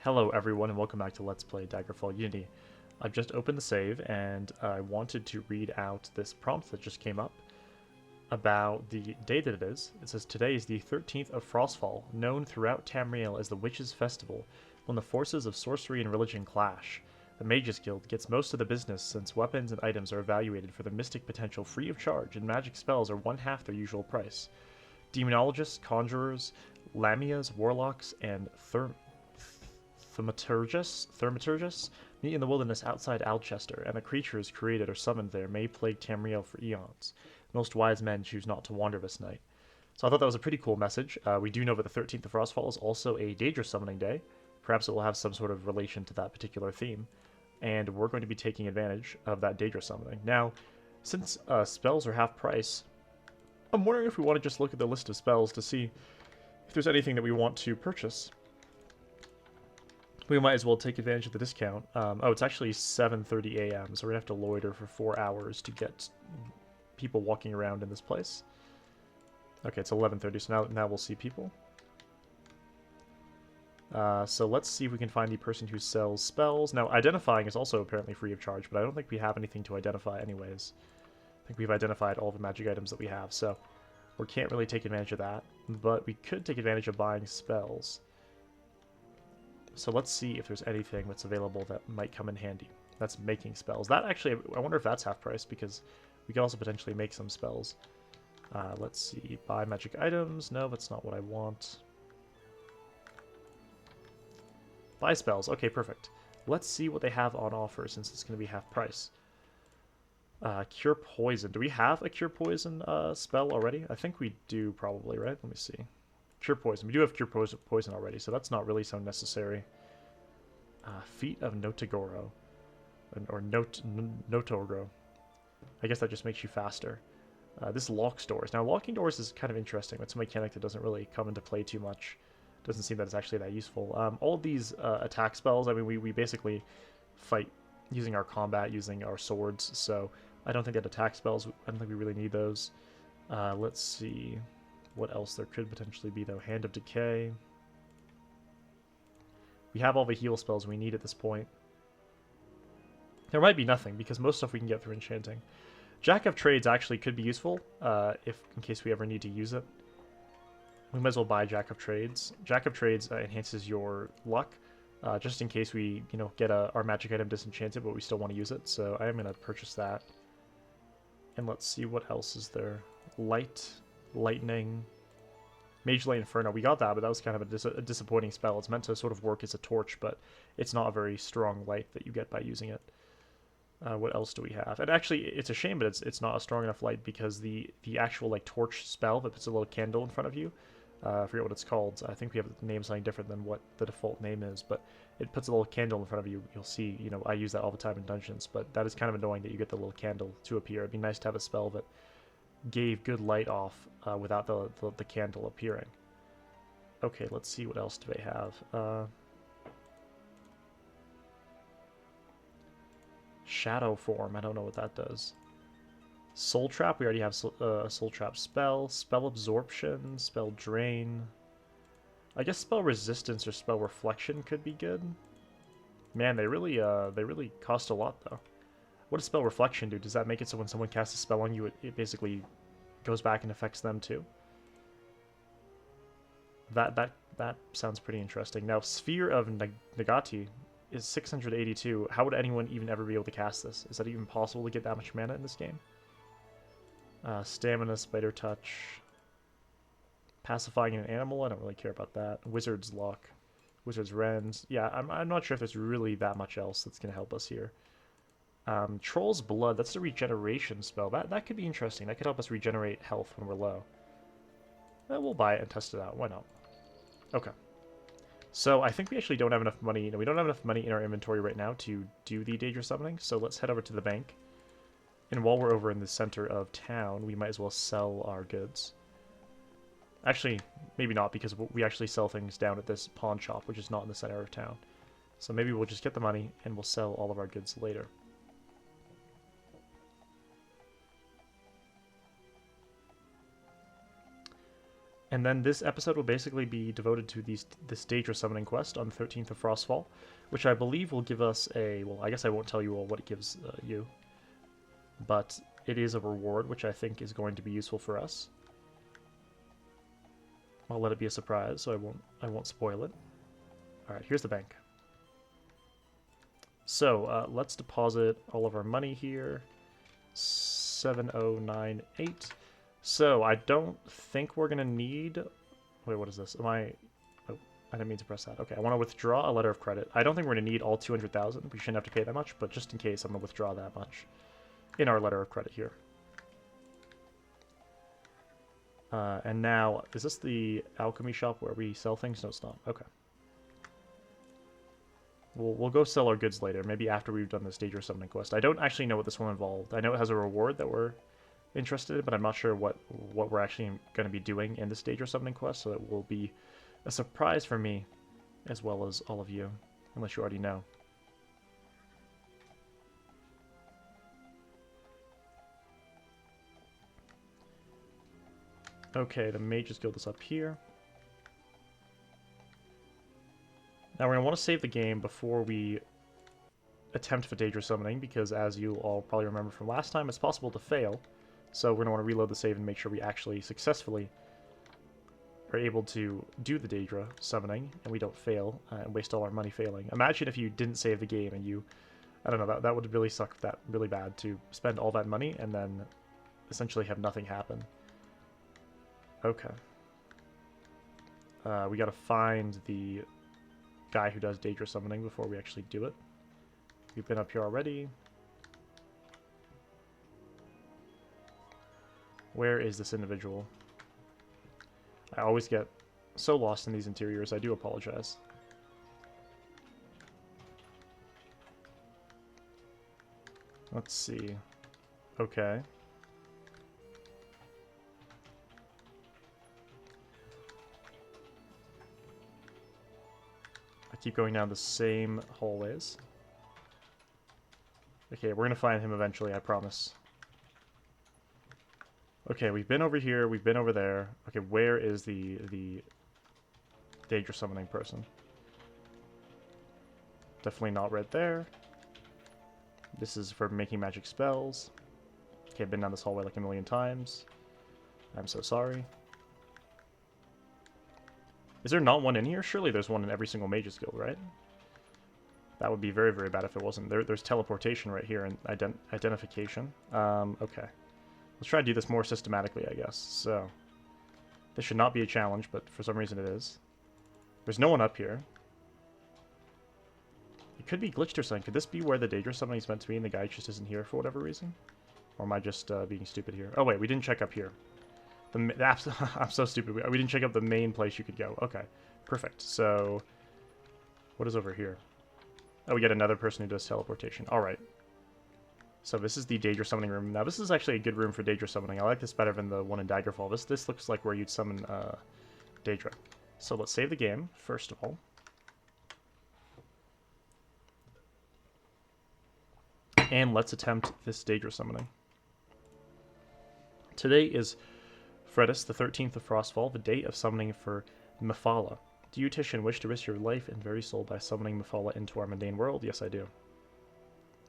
Hello everyone and welcome back to Let's Play Daggerfall Unity. I've just opened the save and I wanted to read out this prompt that just came up about the day that it is. It says, today is the 13th of Frostfall, known throughout Tamriel as the Witches' Festival, when the forces of sorcery and religion clash. The Mages Guild gets most of the business since weapons and items are evaluated for their mystic potential free of charge and magic spells are one half their usual price. Demonologists, conjurers, lamias, warlocks, and thaumaturgus meet in the wilderness outside Alchester, and the creatures created or summoned there may plague Tamriel for eons. Most wise men choose not to wander this night. So I thought that was a pretty cool message. We do know that the 13th of Frostfall is also a Daedra summoning day. Perhaps it will have some sort of relation to that particular theme. And we're going to be taking advantage of that Daedra summoning. Now, since spells are half price, I'm wondering if we want to just look at the list of spells to see if there's anything that we want to purchase. We might as well take advantage of the discount. Oh, it's actually 7:30 a.m., so we're going to have to loiter for 4 hours to get people walking around in this place. Okay, it's 11:30, so now we'll see people. So let's see if we can find the person who sells spells. Now, identifying is also apparently free of charge, but I don't think we have anything to identify anyways. I think we've identified all the magic items that we have, so we can't really take advantage of that. But we could take advantage of buying spells. So let's see if there's anything that's available that might come in handy. That's making spells. That actually, I wonder if that's half price, because we could also potentially make some spells. Let's see, buy magic items. No, that's not what I want. Buy spells. Okay, perfect. Let's see what they have on offer, since it's going to be half price. Cure poison. Do we have a cure poison spell already? I think we do probably, right? Let me see. Cure poison. We do have cure poison already, so that's not really so necessary. Feet of Notogoro. Or Notogoro. I guess that just makes you faster. This locks doors. Now, locking doors is kind of interesting. It's a mechanic that doesn't really come into play too much. Doesn't seem that it's actually that useful. All of these attack spells, I mean, we basically fight using our combat, using our swords, so I don't think that attack spells, I don't think we really need those. Let's see what else there could potentially be, though. Hand of Decay. We have all the heal spells we need at this point. There might be nothing, because most stuff we can get through enchanting. Jack of Trades actually could be useful, in case we ever need to use it. We might as well buy Jack of Trades. Jack of Trades enhances your luck, just in case we, get our magic item disenchanted, but we still want to use it. So I am going to purchase that. And let's see what else is there. Lightning, Mage Light Inferno. We got that, but that was kind of a disappointing spell. It's meant to sort of work as a torch, but it's not a very strong light that you get by using it. What else do we have? And actually, it's a shame, but it's not a strong enough light, because the actual torch spell that puts a little candle in front of you, I forget what it's called. I think we have the name something different than what the default name is, but it puts a little candle in front of you. You'll see, I use that all the time in dungeons, but that is kind of annoying that you get the little candle to appear. It'd be nice to have a spell that gave good light off without the candle appearing. Okay, let's see what else do they have. Shadow Form, I don't know what that does. Soul Trap, we already have a Soul Trap spell. Spell Absorption, Spell Drain. I guess Spell Resistance or Spell Reflection could be good. Man, they really cost a lot, though. What does Spell Reflection do? Does that make it so when someone casts a spell on you, it basically goes back and affects them too? That sounds pretty interesting. Now, Sphere of Nagati is 682. How would anyone even ever be able to cast this? Is that even possible to get that much mana in this game? Stamina, Spider Touch. Pacifying an animal, I don't really care about that. Wizard's Luck. Wizard's Rends. Yeah, I'm not sure if there's really that much else that's going to help us here. Troll's Blood, that's the regeneration spell. That could be interesting. That could help us regenerate health when we're low. We'll buy it and test it out. Why not? Okay. So I think we actually don't have enough money. No, we don't have enough money in our inventory right now to do the Daedra summoning, so let's head over to the bank. And while we're over in the center of town, we might as well sell our goods. Actually, maybe not, because we actually sell things down at this pawn shop, which is not in the center of town. So maybe we'll just get the money, and we'll sell all of our goods later. And then this episode will basically be devoted to this Daedra summoning quest on the 13th of Frostfall, which I believe will give us a... Well, I guess I won't tell you all what it gives you, but it is a reward, which I think is going to be useful for us. I'll let it be a surprise, so I won't spoil it. All right, here's the bank. So let's deposit all of our money here. 7098. So I don't think we're gonna need. Wait, what is this? Am I? Oh, I didn't mean to press that. Okay, I want to withdraw a letter of credit. I don't think we're gonna need all 200,000. We shouldn't have to pay that much, but just in case, I'm gonna withdraw that much in our letter of credit here. And now, is this the alchemy shop where we sell things? No, it's not. Okay. We'll go sell our goods later, maybe after we've done this Daedra summoning quest. I don't actually know what this one involved. I know it has a reward that we're interested in, but I'm not sure what we're actually going to be doing in this Daedra summoning quest, so it will be a surprise for me, as well as all of you, unless you already know. Okay, the Mages Guild is up here. Now we're going to want to save the game before we attempt for Daedra summoning, because as you all probably remember from last time, it's possible to fail. So we're going to want to reload the save and make sure we actually successfully are able to do the Daedra summoning, and we don't fail and waste all our money failing. Imagine if you didn't save the game and you... I don't know, that would really suck that really bad, to spend all that money and then essentially have nothing happen. Okay. We got to find the guy who does Daedra summoning before we actually do it. We've been up here already. Where is this individual? I always get so lost in these interiors, I do apologize. Let's see. Okay. I keep going down the same hallways. Okay, we're gonna find him eventually, I promise. Okay, we've been over here, we've been over there. Okay, where is the Daedra summoning person? Definitely not right there. This is for making magic spells. Okay, I've been down this hallway like a million times. I'm so sorry. Is there not one in here? Surely there's one in every single Mage's Guild, right? That would be very, very bad if it wasn't. There's teleportation right here and identification. Okay. Let's try to do this more systematically, I guess. So, this should not be a challenge, but for some reason it is. There's no one up here. It could be glitched or something. Could this be where the Daedra summoning is meant to be and the guy just isn't here for whatever reason? Or am I just being stupid here? Oh wait, we didn't check up here. I'm so stupid. We didn't check out the main place you could go. Okay, perfect. So, what is over here? Oh, we get another person who does teleportation. Alright. So this is the Daedra summoning room. Now this is actually a good room for Daedra summoning. I like this better than the one in Daggerfall. This looks like where you'd summon Daedra. So let's save the game, first of all. And let's attempt this Daedra summoning. Today is Fredis, the 13th of Frostfall, the date of summoning for Mephala. Do you, Titian, wish to risk your life and very soul by summoning Mephala into our mundane world? Yes, I do.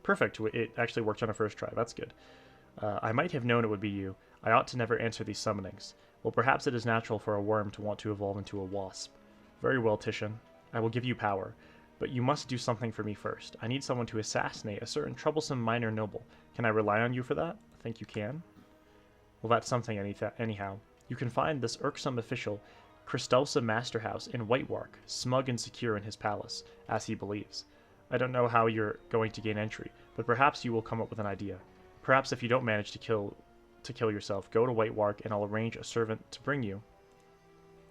Perfect. It actually worked on our first try. That's good. I might have known it would be you. I ought to never answer these summonings. Well, perhaps it is natural for a worm to want to evolve into a wasp. Very well, Titian. I will give you power. But you must do something for me first. I need someone to assassinate a certain troublesome minor noble. Can I rely on you for that? I think you can. Well, that's something anyhow. You can find this irksome official, Kristalsa Masterhouse, in Whitewark, smug and secure in his palace, as he believes. I don't know how you're going to gain entry, but perhaps you will come up with an idea. Perhaps if you don't manage to kill yourself, go to Whitewark and I'll arrange a servant to bring you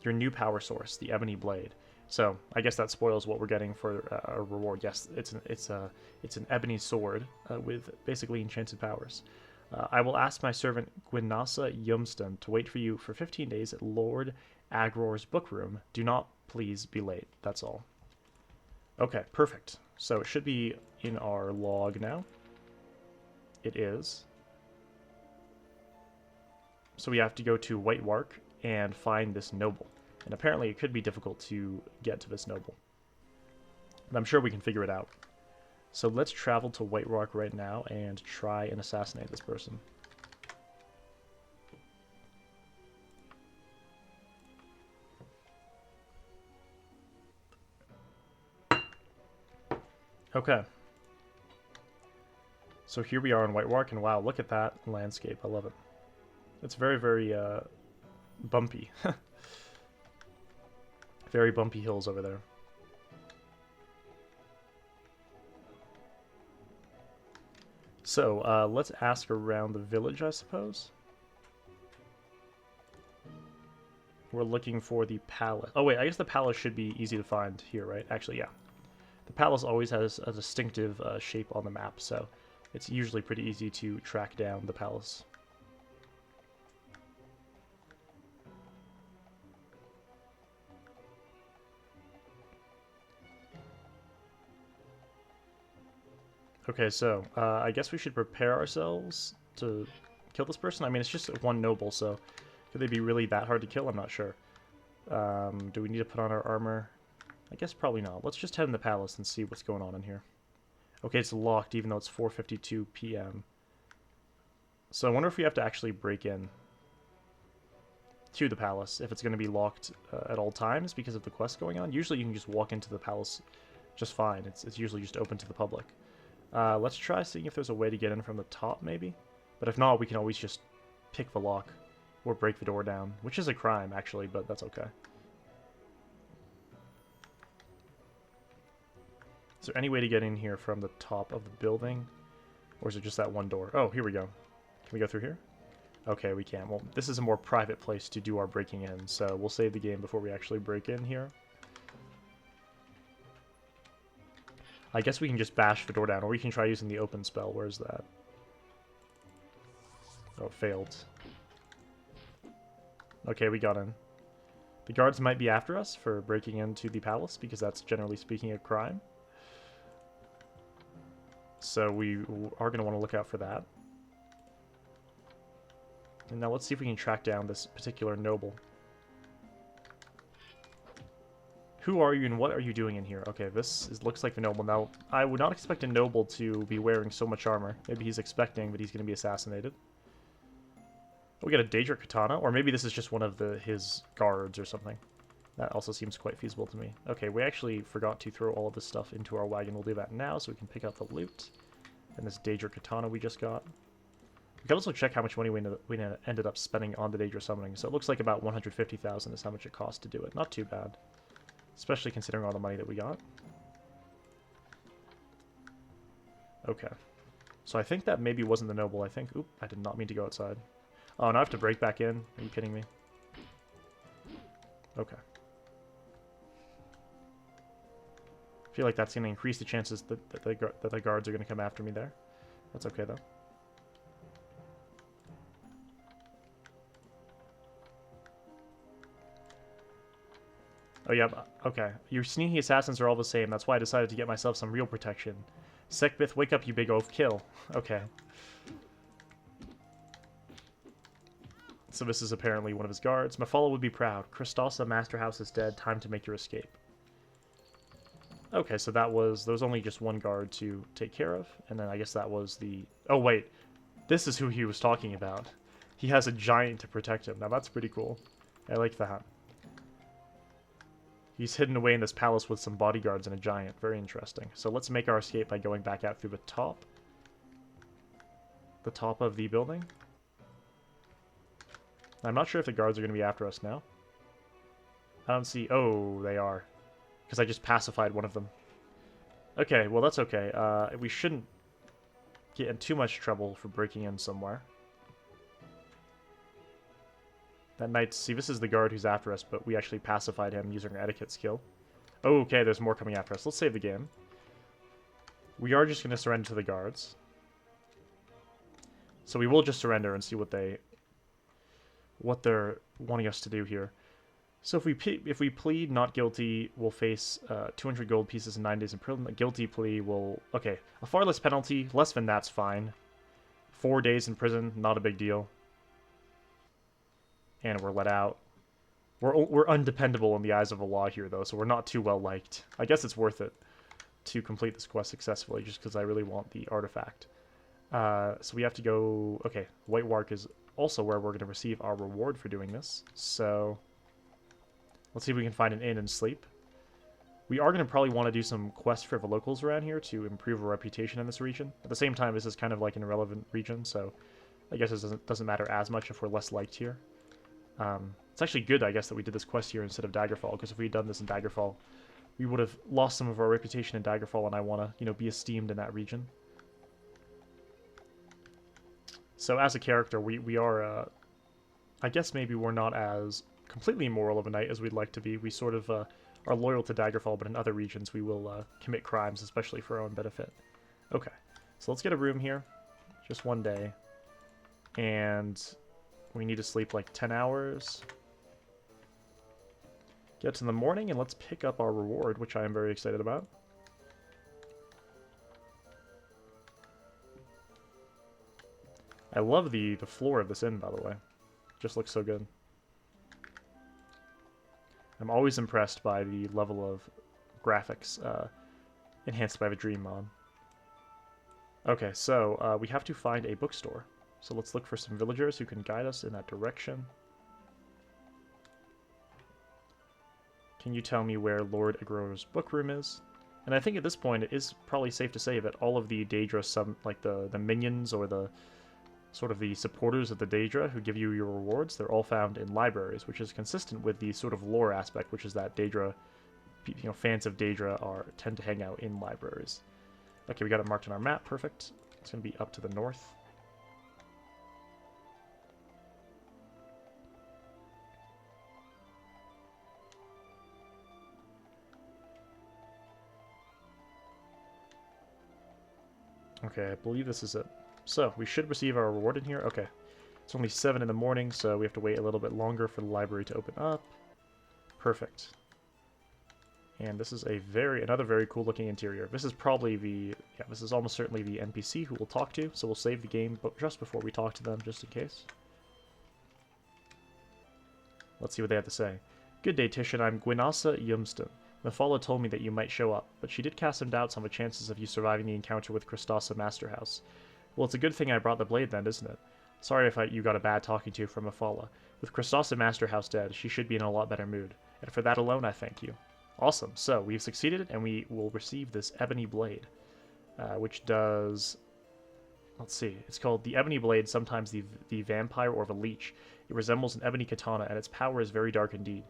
your new power source, the Ebony Blade. So I guess that spoils what we're getting for a reward. Yes, it's an ebony sword with basically enchanted powers. I will ask my servant Gwynasa Yumston to wait for you for 15 days at Lord Agror's book room. Do not please be late. That's all. Okay, perfect. So it should be in our log now. It is. So we have to go to Whitewark and find this noble. And apparently it could be difficult to get to this noble. But I'm sure we can figure it out. So let's travel to White Rock right now and try and assassinate this person. Okay. So here we are in White Rock, and wow, look at that landscape. I love it. It's very, very bumpy. Very bumpy hills over there. So, let's ask around the village, I suppose. We're looking for the palace. Oh wait, I guess the palace should be easy to find here, right? Actually, yeah. The palace always has a distinctive shape on the map, so it's usually pretty easy to track down the palace. Okay, so I guess we should prepare ourselves to kill this person. I mean, it's just one noble, so could they be really that hard to kill? I'm not sure. Do we need to put on our armor? I guess probably not. Let's just head in the palace and see what's going on in here. Okay, it's locked even though it's 4:52 p.m. So I wonder if we have to actually break in to the palace if it's going to be locked at all times because of the quest going on. Usually you can just walk into the palace just fine. It's usually just open to the public. Let's try seeing if there's a way to get in from the top, maybe. But if not, we can always just pick the lock or break the door down, which is a crime, actually, but that's okay. Is there any way to get in here from the top of the building? Or is it just that one door? Oh, here we go. Can we go through here? Okay, we can. Well, this is a more private place to do our breaking in, so we'll save the game before we actually break in here. I guess we can just bash the door down, or we can try using the open spell. Where's that? Oh, it failed. Okay, we got in. The guards might be after us for breaking into the palace, because that's generally speaking a crime. So we are going to want to look out for that. And now let's see if we can track down this particular noble. Who are you and what are you doing in here? Okay, looks like the noble. Now, I would not expect a noble to be wearing so much armor. Maybe he's expecting that he's going to be assassinated. Oh, we got a Daedric katana, or maybe this is just one of his guards or something. That also seems quite feasible to me. Okay, we actually forgot to throw all of this stuff into our wagon. We'll do that now so we can pick up the loot. And this Daedric katana we just got. We can also check how much money we ended up spending on the Daedra summoning. So it looks like about 150,000 is how much it cost to do it. Not too bad. Especially considering all the money that we got. Okay. So I think that maybe wasn't the noble. I think... Oop, I did not mean to go outside. Oh, now I have to break back in? Are you kidding me? Okay. I feel like that's going to increase the chances that the guards are going to come after me there. That's okay, though. Oh, yeah, okay. Your sneaky assassins are all the same. That's why I decided to get myself some real protection. Sekbith, wake up, you big oaf. Kill. Okay. So this is apparently one of his guards. Mephala would be proud. Christosa, Master House is dead. Time to make your escape. Okay, so there was only just one guard to take care of. And then I guess that was the... Oh, wait. This is who he was talking about. He has a giant to protect him. Now, that's pretty cool. I like that. He's hidden away in this palace with some bodyguards and a giant. Very interesting. So let's make our escape by going back out through the top. The top of the building. I'm not sure if the guards are going to be after us now. I don't see... Oh, they are. Because I just pacified one of them. Okay, well that's okay. We shouldn't get in too much trouble for breaking in somewhere. That knight... See, this is the guard who's after us, but we actually pacified him using our etiquette skill. Oh, okay, there's more coming after us. Let's save the game. We are just going to surrender to the guards. So we will just surrender and see what they're wanting us to do here. So if we plead not guilty, we'll face 200 gold pieces and 9 days in prison. A guilty plea will... Okay, a far less penalty. Less than that's fine. 4 days in prison, not a big deal. And we're let out. We're undependable in the eyes of the law here, though, so we're not too well liked. I guess it's worth it to complete this quest successfully, just because I really want the artifact. So we have to go... Okay, White Wark is also where we're going to receive our reward for doing this. So let's see if we can find an inn and sleep. We are going to probably want to do some quests for the locals around here to improve our reputation in this region. At the same time, this is kind of like an irrelevant region, so I guess it doesn't matter as much if we're less liked here. It's actually good, I guess, that we did this quest here instead of Daggerfall, because if we had done this in Daggerfall, we would have lost some of our reputation in Daggerfall, and I want to, you know, be esteemed in that region. So as a character, we are, I guess maybe we're not as completely immoral of a knight as we'd like to be. We sort of are loyal to Daggerfall, but in other regions we will commit crimes, especially for our own benefit. Okay, so let's get a room here. Just one day. And we need to sleep like 10 hours. Get to the morning, and let's pick up our reward, which I am very excited about. I love the floor of this inn, by the way. Just looks so good. I'm always impressed by the level of graphics enhanced by the Dream mod. Okay, so we have to find a bookstore. So let's look for some villagers who can guide us in that direction. Can you tell me where Lord Agro's book room is? And I think at this point it is probably safe to say that all of the Daedra, like the minions or the sort of the supporters of the Daedra who give you your rewards, they're all found in libraries, which is consistent with the sort of lore aspect, which is that Daedra, you know, fans of Daedra tend to hang out in libraries. Okay, we got it marked on our map, perfect. It's going to be up to the north. Okay, I believe this is it. So, we should receive our reward in here. Okay. It's only 7 in the morning, so we have to wait a little bit longer for the library to open up. Perfect. And this is another very cool looking interior. This is probably this is almost certainly the NPC who we'll talk to, so we'll save the game just before we talk to them, just in case. Let's see what they have to say. Good day, Titian. I'm Gwynasa Yumston. Mephala told me that you might show up, but she did cast some doubts on the chances of you surviving the encounter with Christasa Masterhouse. Well, it's a good thing I brought the blade then, isn't it? Sorry if you got a bad talking to from Mephala. With Christasa Masterhouse dead, she should be in a lot better mood, and for that alone I thank you. Awesome, so we've succeeded, and we will receive this Ebony Blade, which does... Let's see, it's called the Ebony Blade, sometimes the Vampire or the Leech. It resembles an ebony katana, and its power is very dark indeed.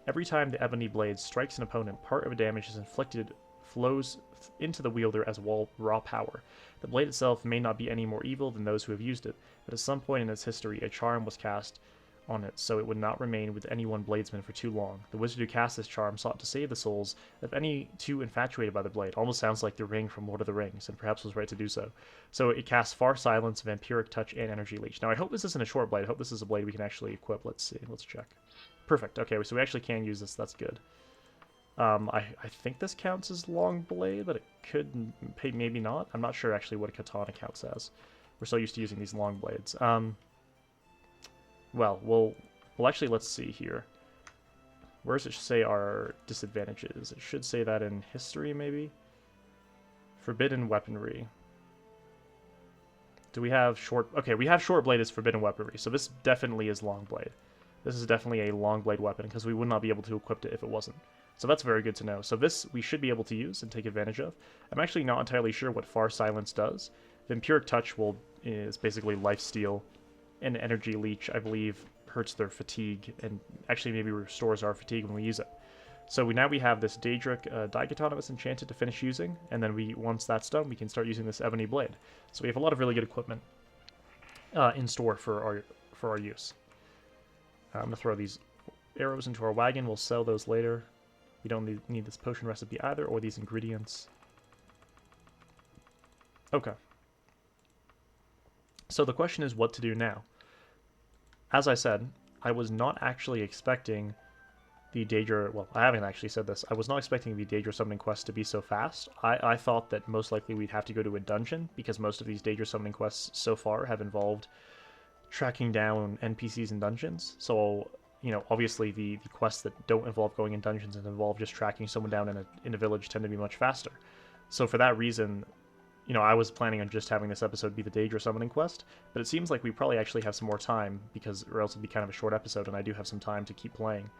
Every time the Ebony Blade strikes an opponent, part of the damage is inflicted flows into the wielder as raw power. The blade itself may not be any more evil than those who have used it, but at some point in its history a charm was cast on it, so it would not remain with any one bladesman for too long. The wizard who cast this charm sought to save the souls of any too infatuated by the blade. Almost sounds like the ring from Lord of the Rings, and perhaps was right to do so. So it casts Far Silence, Vampiric Touch, and Energy Leech. Now I hope this isn't a short blade. I hope this is a blade we can actually equip. Let's see. Let's check. Perfect. Okay, so we actually can use this. That's good. I think this counts as long blade, but it could maybe not. I'm not sure actually what a katana counts as. We're so used to using these long blades. Well, we'll actually, let's see here. Where does it say our disadvantages? It should say that in history, maybe? Forbidden weaponry. Do we have short... Okay, we have short blade as forbidden weaponry, so this definitely is long blade. This is definitely a long blade weapon, because we would not be able to equip it if it wasn't. So that's very good to know. So this we should be able to use and take advantage of. I'm actually not entirely sure what Far Silence does. Vampiric Touch is basically lifesteal, and Energy Leech, I believe, hurts their fatigue, and actually maybe restores our fatigue when we use it. So now we have this Daedric Daikatana that's enchanted to finish using, and then once that's done, we can start using this Ebony Blade. So we have a lot of really good equipment in store for our use. I'm going to throw these arrows into our wagon. We'll sell those later. We don't need this potion recipe either, or these ingredients. Okay. So the question is what to do now. As I said, I was not actually expecting the Daedra... Well, I haven't actually said this. I was not expecting the Daedra summoning quest to be so fast. I thought that most likely we'd have to go to a dungeon, because most of these Daedra summoning quests so far have involved tracking down NPCs in dungeons. So, you know, obviously the quests that don't involve going in dungeons and involve just tracking someone down in a village tend to be much faster. So for that reason, you know, I was planning on just having this episode be the Daedra summoning quest, but it seems like we probably actually have some more time, because or else it'd be kind of a short episode, and I do have some time to keep playing.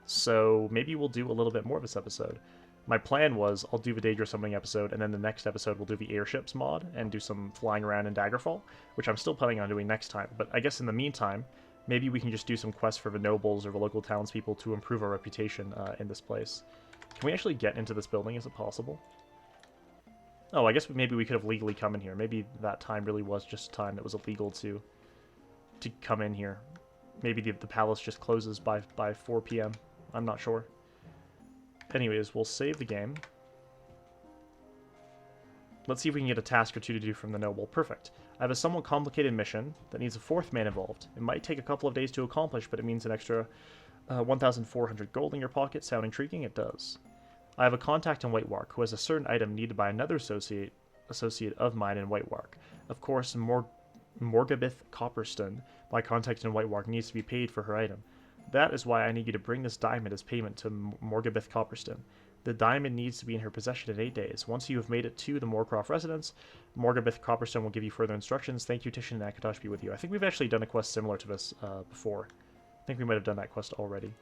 So maybe we'll do a little bit more of this episode. My plan was I'll do the Daedra summoning episode, and then the next episode we'll do the airships mod and do some flying around in Daggerfall, which I'm still planning on doing next time. But I guess in the meantime, maybe we can just do some quests for the nobles or the local townspeople to improve our reputation in this place. Can we actually get into this building? Is it possible? Oh, I guess maybe we could have legally come in here. Maybe that time really was just time that was illegal to come in here. Maybe the palace just closes by 4 p.m. I'm not sure. Anyways, we'll save the game. Let's see if we can get a task or two to do from the noble. Perfect. I have a somewhat complicated mission that needs a fourth man involved. It might take a couple of days to accomplish, but it means an extra 1,400 gold in your pocket. Sound intriguing? It does. I have a contact in Whitewark who has a certain item needed by another associate of mine in Whitewark. Of course, Morgabith Copperston, my contact in Whitewark, needs to be paid for her item. That is why I need you to bring this diamond as payment to Morgabith Copperston. The diamond needs to be in her possession in 8 days. Once you have made it to the Moorcroft residence, Morgabith Copperston will give you further instructions. Thank you, Titian, and Akatosh be with you. I think we've actually done a quest similar to this before. I think we might have done that quest already.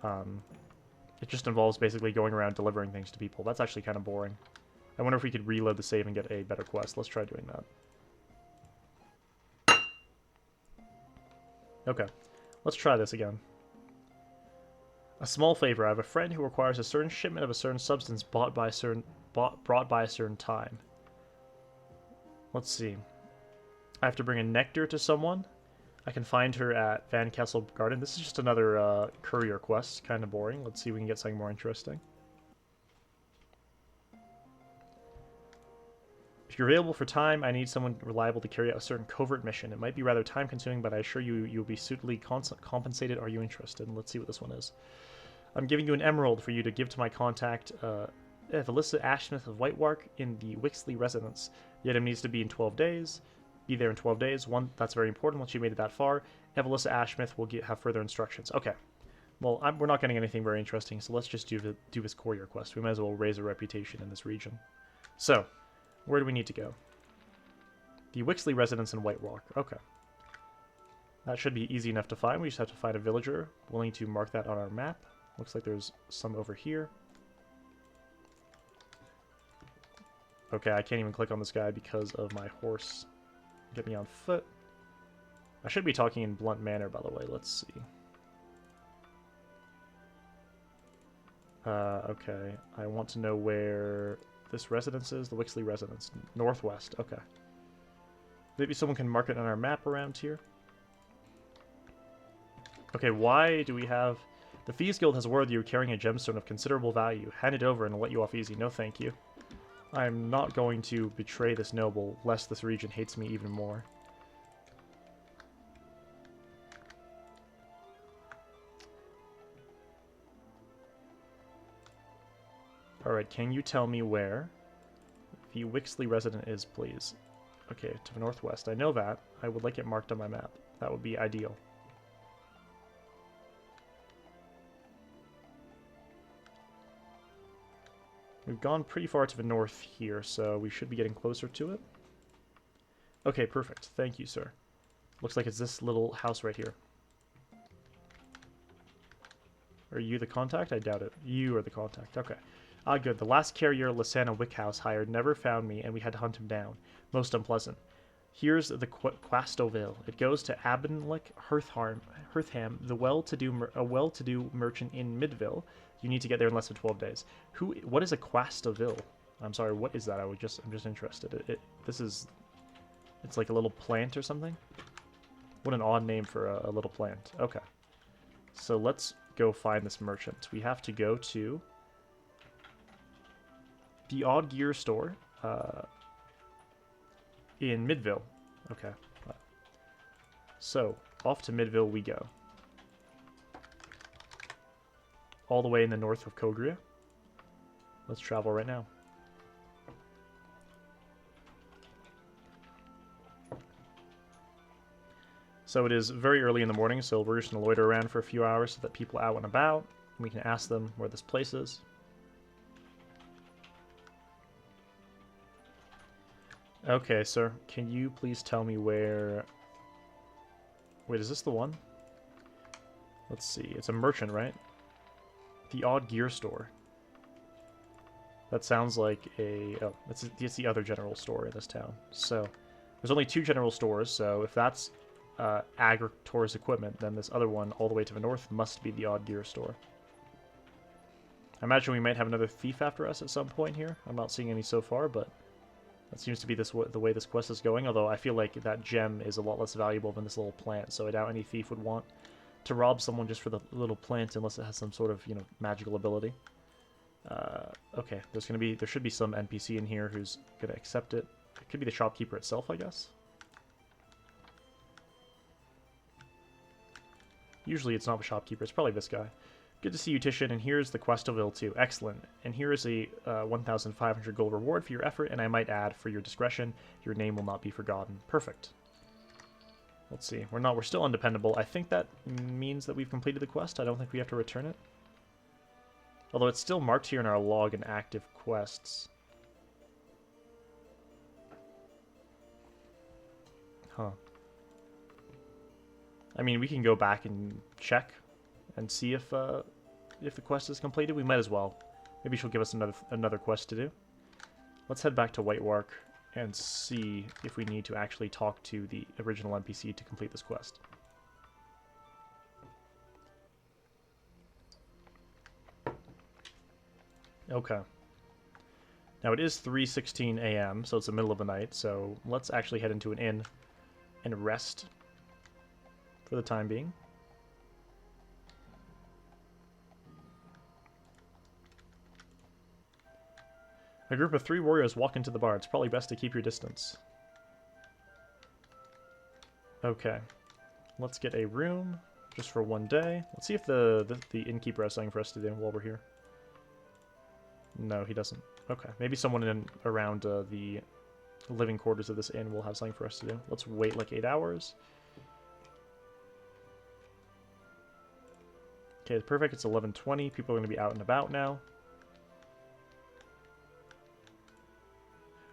It just involves basically going around delivering things to people. That's actually kind of boring. I wonder if we could reload the save and get a better quest. Let's try doing that. Okay, let's try this again. A small favor. I have a friend who requires a certain shipment of a certain substance brought by a certain time. Let's see. I have to bring a nectar to someone. I can find her at Van Kessel Garden. This is just another courier quest. Kind of boring. Let's see if we can get something more interesting. If you're available for time, I need someone reliable to carry out a certain covert mission. It might be rather time-consuming, but I assure you you'll be suitably compensated. Are you interested? And let's see what this one is. I'm giving you an emerald for you to give to my contact, Alyssa Ashsmith of Whitewark in the Wixley residence. The item needs to be in 12 days. Be there in 12 days. That's very important. Once you made it that far, Evelissa Ashsmith will have further instructions. Okay. Well, we're not getting anything very interesting, so let's just do this courier quest. We might as well raise our reputation in this region. So, where do we need to go? The Wixley residence in Whitewark. Okay. That should be easy enough to find. We just have to find a villager willing to mark that on our map. Looks like there's some over here. Okay, I can't even click on this guy because of my horse. Get me on foot. I should be talking in blunt manner, by the way. Let's see. Okay. I want to know where this residence is. The Wixley residence. Northwest. Okay. Maybe someone can mark it on our map around here. Okay, why do we have... The Thieves Guild has word that you're carrying a gemstone of considerable value. Hand it over and I'll let you off easy. No thank you. I'm not going to betray this noble, lest this region hates me even more. Alright, can you tell me where the Wixley resident is, please? Okay, to the northwest. I know that. I would like it marked on my map. That would be ideal. We've gone pretty far to the north here, so we should be getting closer to it. Okay, perfect. Thank you, sir. Looks like it's this little house right here. Are you the contact? I doubt it. You are the contact. Okay. Ah, good. The last carrier Lysana Wickhouse hired never found me, and we had to hunt him down. Most unpleasant. Here's the Quastoville. It goes to Abinlick Heartham, the well-to-do merchant in Midville. You need to get there in less than 12 days. What is a Quastoville? I'm sorry, what is that? I'm just interested. It's like a little plant or something? What an odd name for a little plant. Okay. So let's go find this merchant. We have to go to the Odd Gear store in Midville. Okay. So, off to Midville we go. All the way in the north of Kogria. Let's travel right now. So it is very early in the morning, so we're just going to loiter around for a few hours so that people out and about, and we can ask them where this place is. Okay, sir. Can you please tell me where... Wait, is this the one? Let's see. It's a merchant, right? The Odd Gear Store. That sounds like a... Oh, it's the other general store in this town. So, there's only 2 general stores, so if that's Agritor's equipment, then this other one all the way to the north must be the Odd Gear Store. I imagine we might have another thief after us at some point here. I'm not seeing any so far, but that seems to be the way this quest is going, although I feel like that gem is a lot less valuable than this little plant, so I doubt any thief would want to rob someone just for the little plant unless it has some sort of, magical ability. Okay, there should be some NPC in here who's gonna accept it. It could be the shopkeeper itself, I guess. Usually it's not the shopkeeper, it's probably this guy. Good to see you, Titian, and here's the quest of Il-2. Excellent. And here is a 1,500 gold reward for your effort, and I might add, for your discretion, your name will not be forgotten. Perfect. Let's see. We're still undependable. I think that means that we've completed the quest. I don't think we have to return it. Although it's still marked here in our log in active quests. Huh. I mean, we can go back and check and see if the quest is completed. We might as well. Maybe she'll give us another quest to do. Let's head back to Whitewark and see if we need to actually talk to the original NPC to complete this quest. Okay. Now it is 3:16 a.m., so it's the middle of the night, so let's actually head into an inn and rest for the time being. A group of 3 warriors walk into the bar. It's probably best to keep your distance. Okay. Let's get a room just for one day. Let's see if the innkeeper has something for us to do while we're here. No, he doesn't. Okay. Maybe someone in around the living quarters of this inn will have something for us to do. Let's wait like 8 hours. Okay, it's perfect. It's 11:20. People are going to be out and about now.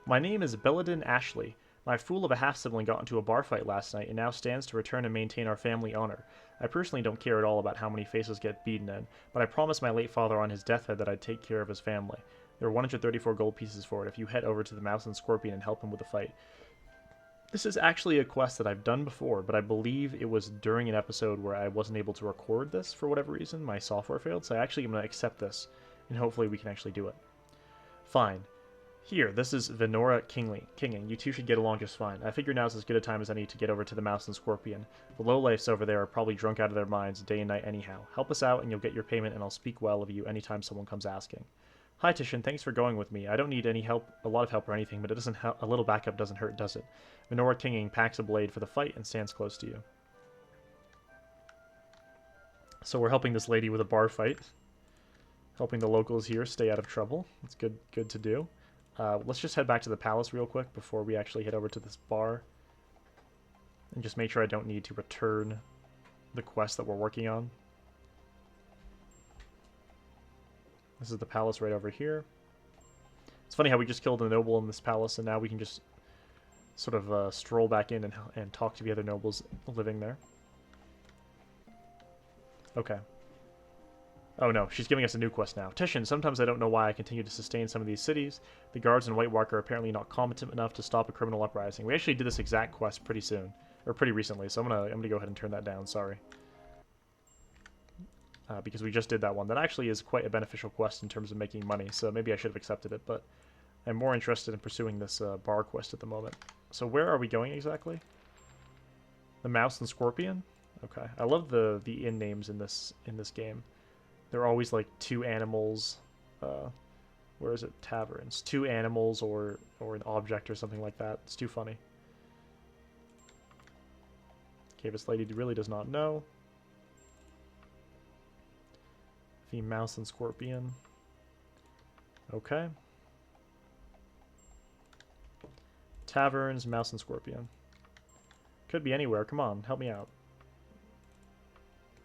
My name is Belladin Ashley. My fool of a half-sibling got into a bar fight last night and now stands to return and maintain our family honor. I personally don't care at all about how many faces get beaten in, but I promised my late father on his deathbed that I'd take care of his family. There are 134 gold pieces for it if you head over to the Mouse and Scorpion and help him with the fight. This is actually a quest that I've done before, but I believe it was during an episode where I wasn't able to record this for whatever reason. My software failed, so I actually am going to accept this, and hopefully we can actually do it. Fine. Here, this is Venora Kinging. You two should get along just fine. I figure now's as good a time as any to get over to the Mouse and Scorpion. The lowlifes over there are probably drunk out of their minds day and night anyhow. Help us out and you'll get your payment, and I'll speak well of you anytime someone comes asking. Hi Titian, thanks for going with me. I don't need any help, a lot of help or anything, but it doesn't help. A little backup doesn't hurt, does it? Venora Kinging packs a blade for the fight and stands close to you. So we're helping this lady with a bar fight. Helping the locals here stay out of trouble. It's good to do. Let's just head back to the palace real quick before we actually head over to this bar. And just make sure I don't need to return the quest that we're working on. This is the palace right over here. It's funny how we just killed a noble in this palace, and now we can just sort of stroll back in and talk to the other nobles living there. Okay. Oh no, she's giving us a new quest now. Titian, sometimes I don't know why I continue to sustain some of these cities. The guards in Whitewark are apparently not competent enough to stop a criminal uprising. We actually did this exact quest pretty soon, or pretty recently, so I'm gonna go ahead and turn that down, sorry. Because we just did that one. That actually is quite a beneficial quest in terms of making money, so maybe I should have accepted it, but I'm more interested in pursuing this bar quest at the moment. So where are we going exactly? The Mouse and Scorpion? Okay. I love the inn names in this game. They're always like 2 animals. Where is it? Taverns. 2 animals or an object or something like that. It's too funny. Okay, this lady really does not know. The Mouse and Scorpion. Okay. Taverns, Mouse and Scorpion. Could be anywhere. Come on, help me out.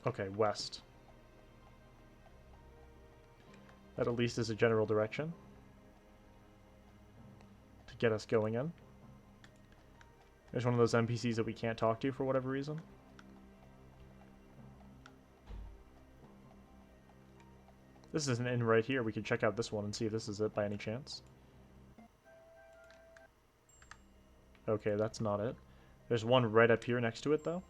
Okay, west. That at least is a general direction to get us going in. There's one of those NPCs that we can't talk to for whatever reason. This is an inn right here. We could check out this one and see if this is it by any chance. Okay, that's not it. There's one right up here next to it, though.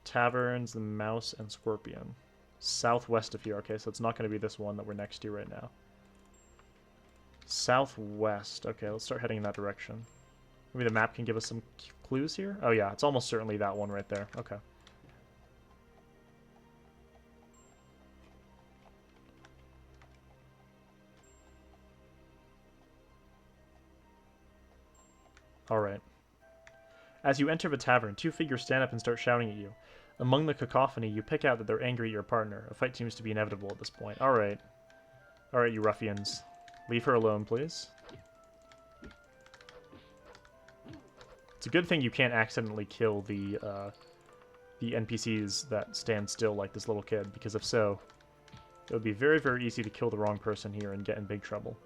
Taverns, the Mouse, and Scorpion. Southwest of here. Okay, so it's not going to be this one that we're next to right now. Southwest. Okay, let's start heading in that direction. Maybe the map can give us some clues here? Oh yeah, it's almost certainly that one right there. Okay. Alright. As you enter the tavern, two figures stand up and start shouting at you. Among the cacophony, you pick out that they're angry at your partner. A fight seems to be inevitable at this point. Alright. Alright, you ruffians. Leave her alone, please. It's a good thing you can't accidentally kill the NPCs that stand still like this little kid, because if so, it would be very, very easy to kill the wrong person here and get in big trouble.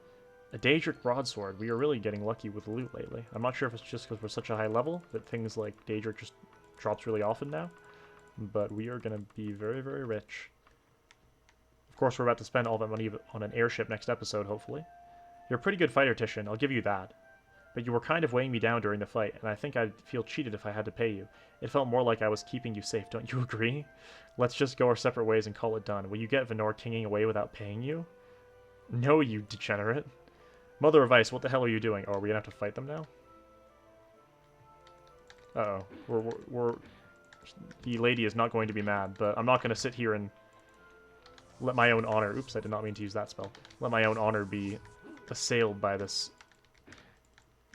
A Daedric broadsword. We are really getting lucky with loot lately. I'm not sure if it's just because we're such a high level that things like Daedric just drops really often now, but we are going to be very, very rich. Of course, we're about to spend all that money on an airship next episode, hopefully. You're a pretty good fighter, Titian, I'll give you that. But you were kind of weighing me down during the fight, and I think I'd feel cheated if I had to pay you. It felt more like I was keeping you safe, don't you agree? Let's just go our separate ways and call it done. Will you get Venor kinging away without paying you? No, you degenerate. Mother of Ice, what the hell are you doing? Oh, are we gonna have to fight them now? Uh-oh. The lady is not going to be mad, but I'm not gonna sit here and let my own honor... Oops, I did not mean to use that spell. Let my own honor be assailed by this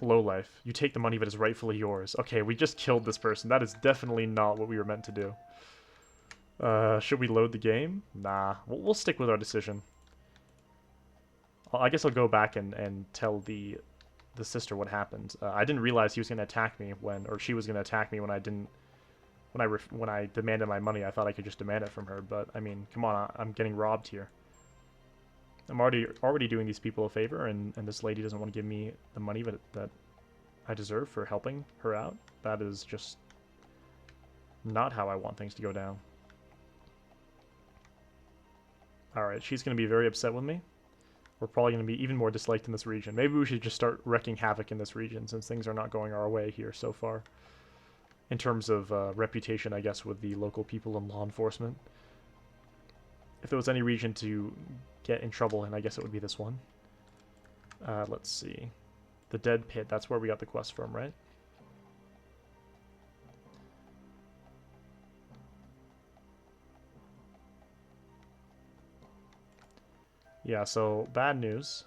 lowlife. You take the money that is rightfully yours. Okay, we just killed this person. That is definitely not what we were meant to do. Should we load the game? Nah, we'll stick with our decision. I guess I'll go back and tell the sister what happened. I didn't realize he was going to attack me or she was going to attack me when I demanded my money. I thought I could just demand it from her, but I mean, come on, I'm getting robbed here. I'm already doing these people a favor, and this lady doesn't want to give me the money that I deserve for helping her out. That is just not how I want things to go down. Alright, she's going to be very upset with me. We're probably going to be even more disliked in this region. Maybe we should just start wreaking havoc in this region, since things are not going our way here so far. In terms of reputation, I guess, with the local people and law enforcement. If there was any region to get in trouble in, I guess it would be this one. Let's see. The Dead Pit, that's where we got the quest from, right? Yeah, so bad news.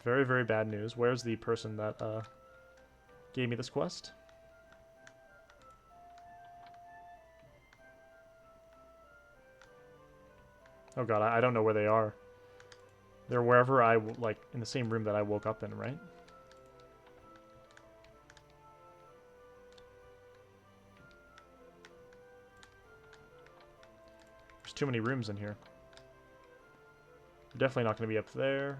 Very, very bad news. Where's the person that gave me this quest? Oh god, I don't know where they are. They're wherever like, in the same room that I woke up in, right? There's too many rooms in here. They're definitely not going to be up there.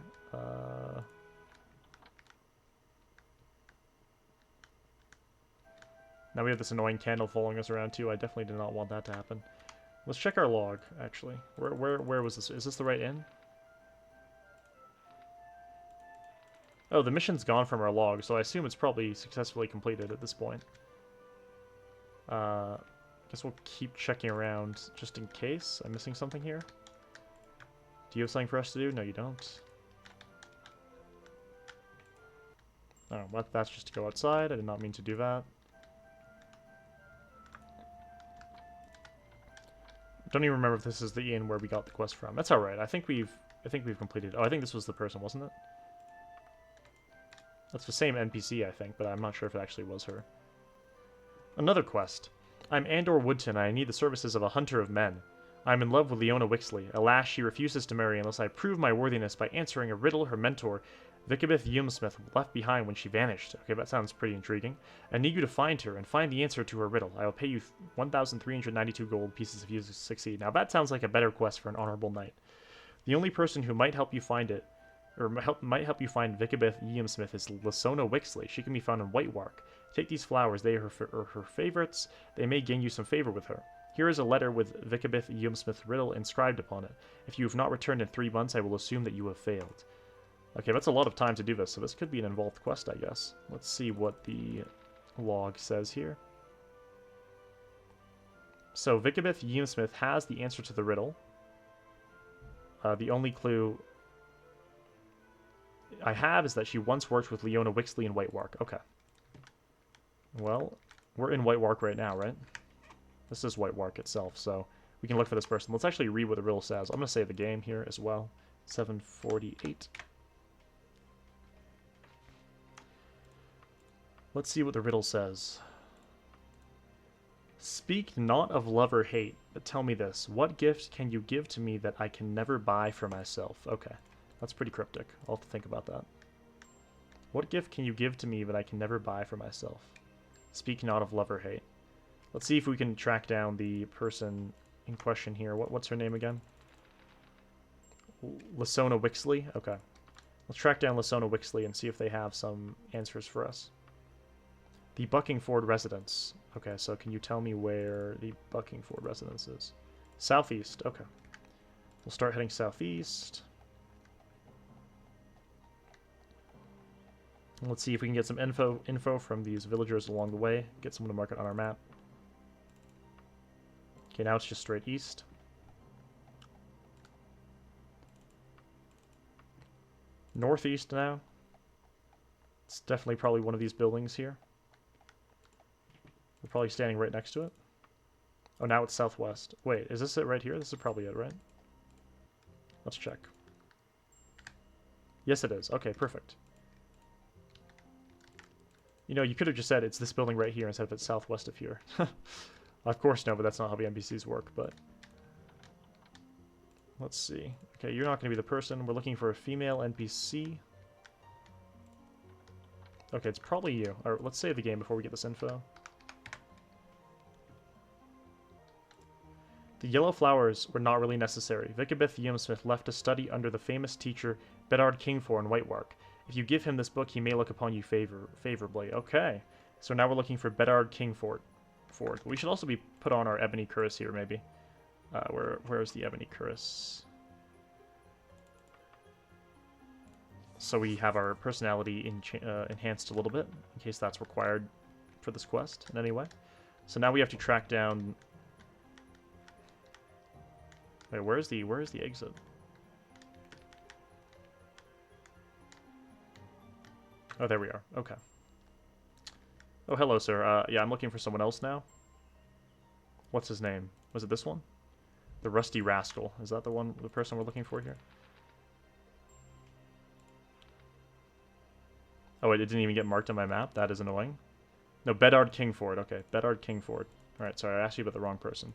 Now we have this annoying candle following us around too. I definitely did not want that to happen. Let's check our log, actually. Where was this? Is this the right inn? Oh, the mission's gone from our log, so I assume it's probably successfully completed at this point. Guess we'll keep checking around just in case. I'm missing something here. Do you have something for us to do? No, you don't. Oh, well, that's just to go outside. I did not mean to do that. Don't even remember if this is the inn where we got the quest from. That's all right. I think we've completed. Oh, I think this was the person, wasn't it? That's the same NPC, I think, but I'm not sure if it actually was her. Another quest. I'm Andor Woodton, and I need the services of a hunter of men. I'm in love with Leona Wixley. Alas, she refuses to marry unless I prove my worthiness by answering a riddle her mentor, Vicabeth Yumsmith left behind when she vanished. Okay, that sounds pretty intriguing. I need you to find her and find the answer to her riddle. I will pay you 1,392 gold pieces if you succeed. Now that sounds like a better quest for an honorable knight. The only person who might help you find it, or might help you find Vicabeth Yumsmith, is Lasona Wixley. She can be found in Whitewark. Take these flowers, they are her favorites. They may gain you some favor with her. Here is a letter with Vicabeth Yumsmith's riddle inscribed upon it. If you have not returned in 3 months, I will assume that you have failed. Okay, that's a lot of time to do this, so this could be an involved quest, I guess. Let's see what the log says here. So, Vicabeth Yumsmith has the answer to the riddle. The only clue I have is that she once worked with Leona Wixley in Whitewark. Okay. Well, we're in Whitewark right now, right? This is Whitewark itself, so we can look for this person. Let's actually read what the riddle says. I'm going to save the game here as well. 748. Let's see what the riddle says. Speak not of love or hate, but tell me this. What gift can you give to me that I can never buy for myself? Okay, that's pretty cryptic. I'll have to think about that. What gift can you give to me that I can never buy for myself? Speak not of love or hate. Let's see if we can track down the person in question here. What's her name again? Lasona Wixley? Okay. Let's track down Lasona Wixley and see if they have some answers for us. The Buckingford residence. Okay, so can you tell me where the Buckingford residence is? Southeast. Okay. We'll start heading southeast. Let's see if we can get some info from these villagers along the way. Get someone to mark it on our map. Okay, now it's just straight east. Northeast now. It's definitely probably one of these buildings here. We're probably standing right next to it. Oh, now it's southwest. Wait, is this it right here? This is probably it, right? Let's check. Yes, it is. Okay, perfect. You know, you could have just said it's this building right here instead of it's southwest of here. Of course, no, but that's not how the NPCs work, but... Let's see. Okay, you're not going to be the person. We're looking for a female NPC. Okay, it's probably you. Alright, let's save the game before we get this info. The yellow flowers were not really necessary. Vicabeth Yumsmith left to study under the famous teacher Bedard Kingfor in Whitewark. If you give him this book, he may look upon you favorably. Okay, so now we're looking for Bedard Kingfor. We should also be put on our Ebony Cuirass here, maybe. Where is the Ebony Cuirass? So we have our personality enhanced a little bit, in case that's required for this quest in any way. So now we have to track down... Wait, where's the exit? Oh, there we are. Okay. Oh, hello, sir. Yeah, I'm looking for someone else now. What's his name? Was it this one? The Rusty Rascal. Is that the person we're looking for here? Oh, wait, it didn't even get marked on my map? That is annoying. No, Bedard Kingford. Okay, Bedard Kingford. Alright, sorry, I asked you about the wrong person.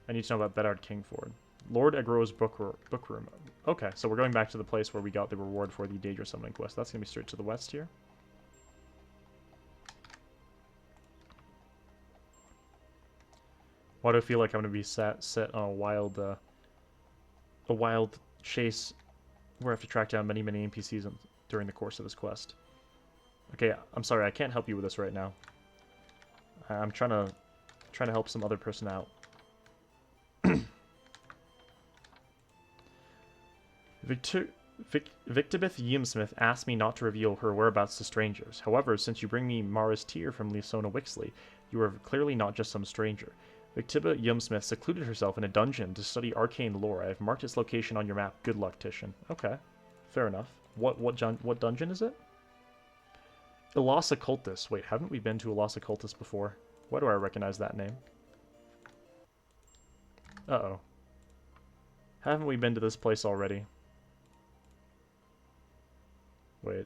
I need to know about Bedard Kingford. Lord Agro's book room. Okay, so we're going back to the place where we got the reward for the Daedra summoning quest. That's going to be straight to the west here. Why do I feel like I'm going to be set on a wild chase where I have to track down many NPCs during the course of this quest? Okay, I'm sorry, I can't help you with this right now. I'm trying to help some other person out. Victabeth Yumsmith asked me not to reveal her whereabouts to strangers. However, since you bring me Mara's Tear from Lasona Wixley, you are clearly not just some stranger. Victabeth Yumsmith secluded herself in a dungeon to study arcane lore. I have marked its location on your map. Good luck, Titian. Okay, fair enough. What dungeon is it? Elos Occultus. Wait, haven't we been to Elos Occultus before? Why do I recognize that name? Uh-oh. Haven't we been to this place already? Wait.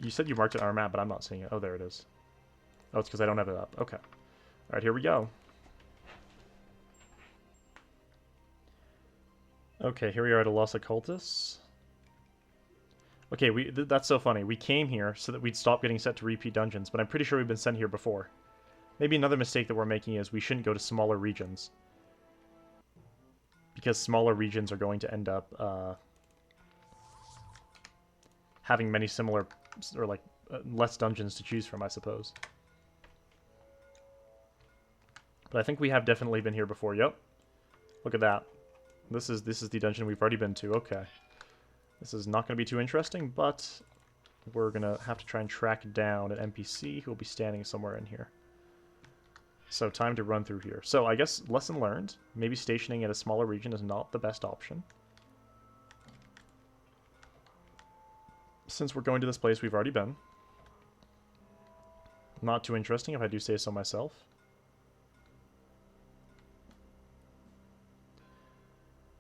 You said you marked it on our map, but I'm not seeing it. Oh, there it is. Oh, it's because I don't have it up. Okay. Alright, here we go. Okay, here we are at Elos Occultus. Okay, that's so funny. We came here so that we'd stop getting sent to repeat dungeons, but I'm pretty sure we've been sent here before. Maybe another mistake that we're making is we shouldn't go to smaller regions. Because smaller regions are going to end up having many similar, or like, less dungeons to choose from, I suppose. But I think we have definitely been here before. Yep. Look at that. This is the dungeon we've already been to. Okay. This is not going to be too interesting, but we're going to have to try and track down an NPC who will be standing somewhere in here. So time to run through here. So I guess lesson learned. Maybe stationing at a smaller region is not the best option. Since we're going to this place we've already been. Not too interesting if I do say so myself.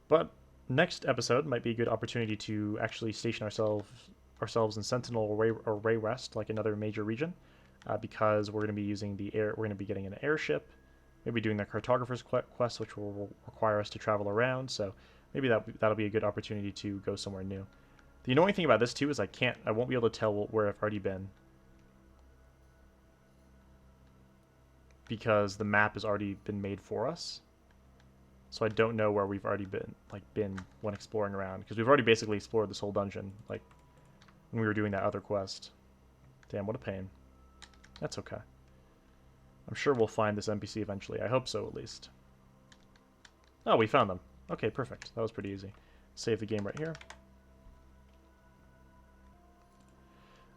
But next episode might be a good opportunity to actually station ourselves in Sentinel or Ray West, like another major region, because we're going to be using the air. We're going to be getting an airship, maybe doing the cartographer's quest, which will require us to travel around. So maybe that'll be a good opportunity to go somewhere new. The annoying thing about this too is I won't be able to tell where I've already been, because the map has already been made for us. So I don't know where we've already been when exploring around, because we've already basically explored this whole dungeon, like when we were doing that other quest. Damn, what a pain. That's okay. I'm sure we'll find this NPC eventually. I hope so, at least. Oh, we found them. Okay, perfect. That was pretty easy. Save the game right here.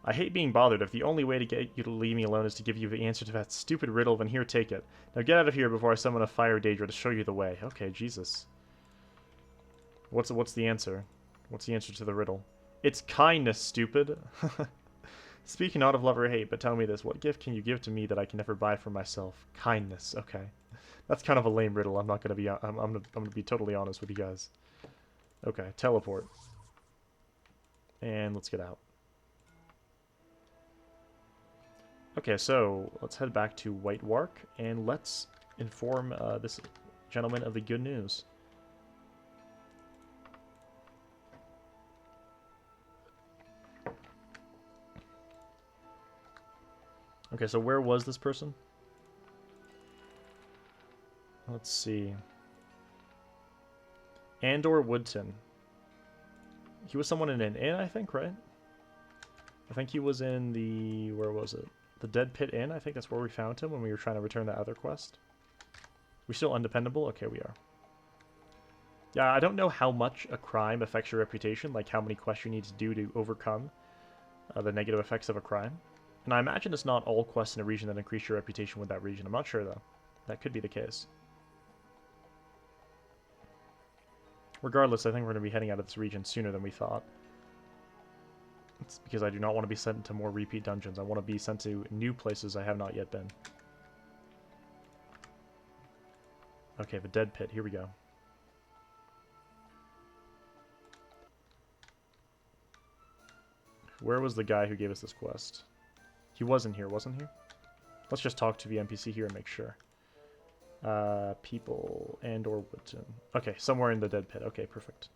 I hate being bothered. If the only way to get you to leave me alone is to give you the answer to that stupid riddle, then here, take it. Now get out of here before I summon a fire Daedra to show you the way. Okay, Jesus. What's the answer? What's the answer to the riddle? It's kindness, stupid. Speaking not of love or hate, but tell me this. What gift can you give to me that I can never buy for myself? Kindness. Okay. That's kind of a lame riddle. I'm not going to be... I'm going to be totally honest with you guys. Okay, teleport. And let's get out. Okay, so let's head back to White Wark, and let's inform this gentleman of the good news. Okay, so where was this person? Let's see. Andor Woodton. He was someone in an inn, I think, right? I think he was in the... where was it? The Dead Pit Inn, I think that's where we found him when we were trying to return that other quest. We still undependable? Okay, we are. Yeah, I don't know how much a crime affects your reputation, like how many quests you need to do to overcome the negative effects of a crime. And I imagine it's not all quests in a region that increase your reputation with that region. I'm not sure, though. That could be the case. Regardless, I think we're going to be heading out of this region sooner than we thought. It's because I do not want to be sent to more repeat dungeons. I want to be sent to new places I have not yet been. Okay, the Dead Pit. Here we go. Where was the guy who gave us this quest? He wasn't here, wasn't he? Let's just talk to the NPC here and make sure. People and/or Woodton. Okay, somewhere in the Dead Pit. Okay, perfect.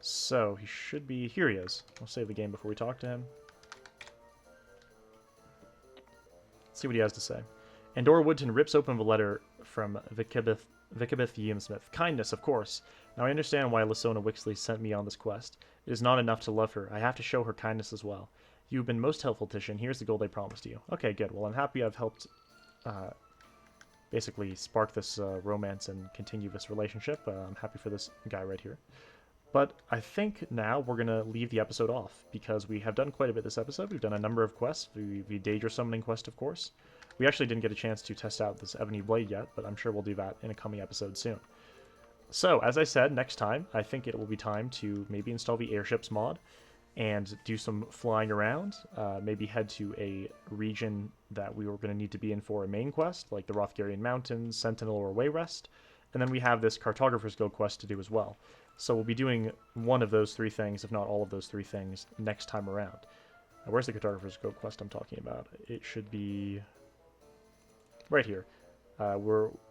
So, he should be... Here he is. I'll save the game before we talk to him. Let's see what he has to say. Andor Woodton rips open the letter from Vicabeth Yimsmith. Kindness, of course. Now I understand why Lysona Wixley sent me on this quest. It is not enough to love her. I have to show her kindness as well. You've been most helpful, Titian. Here's the gold I promised you. Okay, good. Well, I'm happy I've helped basically spark this romance and continue this relationship. I'm happy for this guy right here. But I think now we're going to leave the episode off, because we have done quite a bit this episode. We've done a number of quests. The Daedra summoning quest, of course. We actually didn't get a chance to test out this Ebony Blade yet, but I'm sure we'll do that in a coming episode soon. So, as I said, next time, I think it will be time to maybe install the airships mod and do some flying around. Maybe head to a region that we were going to need to be in for a main quest, like the Rothgarian Mountains, Sentinel, or Wayrest. And then we have this Cartographer's Guild quest to do as well. So we'll be doing one of those three things, if not all of those three things, next time around. Now, where's the Cartographer's Guild quest I'm talking about? It should be right here.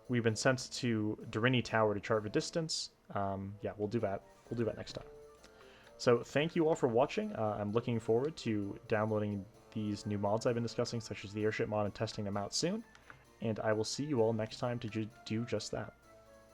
We've been sent to Darini Tower to chart the distance. Yeah, we'll do that. We'll do that next time. So thank you all for watching. I'm looking forward to downloading these new mods I've been discussing, such as the airship mod, and testing them out soon. And I will see you all next time to do just that.